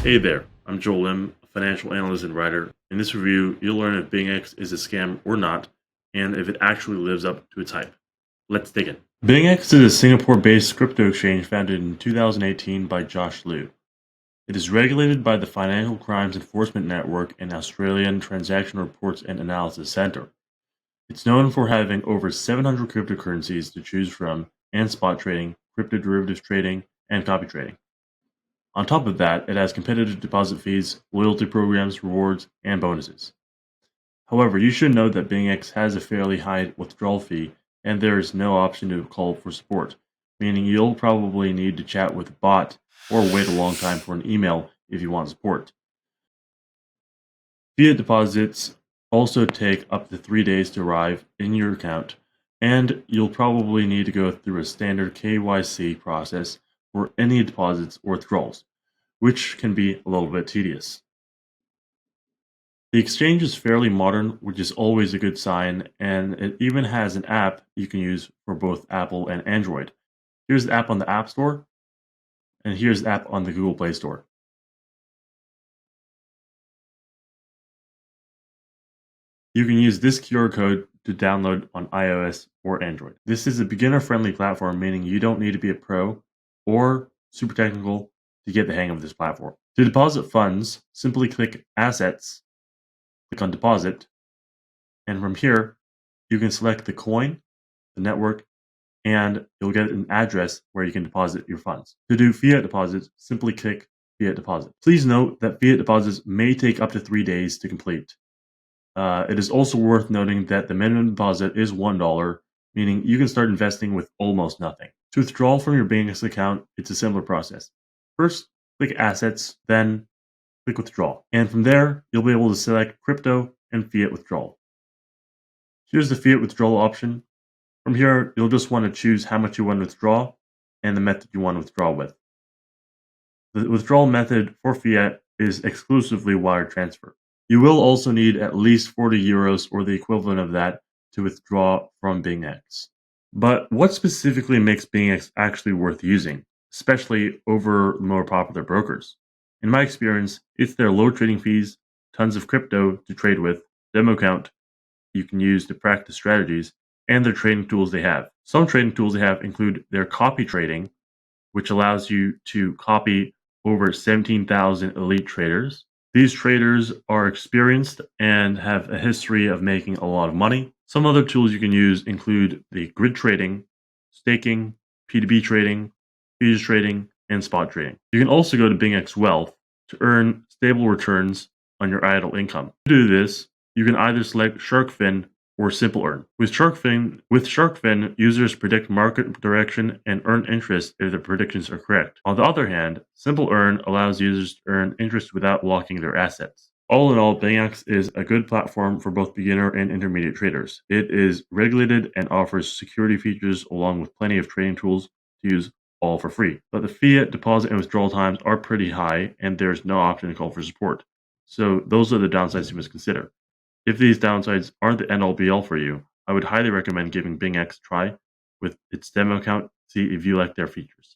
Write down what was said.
Hey there, I'm Joel Lim, a financial analyst and writer. In this review, you'll learn if BingX is a scam or not, and if it actually lives up to its hype. Let's dig in. BingX is a Singapore-based crypto exchange founded in 2018 by Josh Liu. It is regulated by the Financial Crimes Enforcement Network and Australian Transaction Reports and Analysis Centre. It's known for having over 700 cryptocurrencies to choose from and spot trading, crypto derivatives trading, and copy trading. On top of that, it has competitive deposit fees, loyalty programs, rewards, and bonuses. However, you should note that BingX has a fairly high withdrawal fee, and there is no option to call for support, meaning you'll probably need to chat with a bot or wait a long time for an email if you want support. Fiat deposits also take up to 3 days to arrive in your account, and you'll probably need to go through a standard KYC process for any deposits or withdrawals, which can be a little bit tedious. The exchange is fairly modern, which is always a good sign, and it even has an app you can use for both Apple and Android. Here's the app on the App Store, and here's the app on the Google Play Store. You can use this QR code to download on iOS or Android. This is a beginner-friendly platform, meaning you don't need to be a pro or super technical to get the hang of this platform. To deposit funds, simply click Assets, click on Deposit, and from here, you can select the coin, the network, and you'll get an address where you can deposit your funds. To do fiat deposits, simply click Fiat Deposit. Please note that fiat deposits may take up to 3 days to complete. It is also worth noting that the minimum deposit is $1, meaning you can start investing with almost nothing. To withdraw from your BingX account, it's a similar process. First, click Assets, then click Withdraw. And from there, you'll be able to select Crypto and Fiat Withdrawal. Here's the Fiat Withdrawal option. From here, you'll just want to choose how much you want to withdraw and the method you want to withdraw with. The withdrawal method for fiat is exclusively wire transfer. You will also need at least 40 euros or the equivalent of that to withdraw from BingX. But what specifically makes BingX actually worth using, especially over more popular brokers? In my experience, it's their low trading fees, tons of crypto to trade with, demo account you can use to practice strategies, and their trading tools they have. Some trading tools they have include their copy trading, which allows you to copy over 17,000 elite traders. These traders are experienced and have a history of making a lot of money. Some other tools you can use include the grid trading, staking, P2P trading, futures trading, and spot trading. You can also go to BingX Wealth to earn stable returns on your idle income. To do this, you can either select SharkFin or Simple Earn. With SharkFin, users predict market direction and earn interest if the predictions are correct. On the other hand, Simple Earn allows users to earn interest without locking their assets. All in all, BingX is a good platform for both beginner and intermediate traders. It is regulated and offers security features along with plenty of trading tools to use all for free. But the fiat deposit and withdrawal times are pretty high, and there's no option to call for support. So those are the downsides you must consider. If these downsides aren't the end-all be-all for you, I would highly recommend giving BingX a try with its demo account, see if you like their features.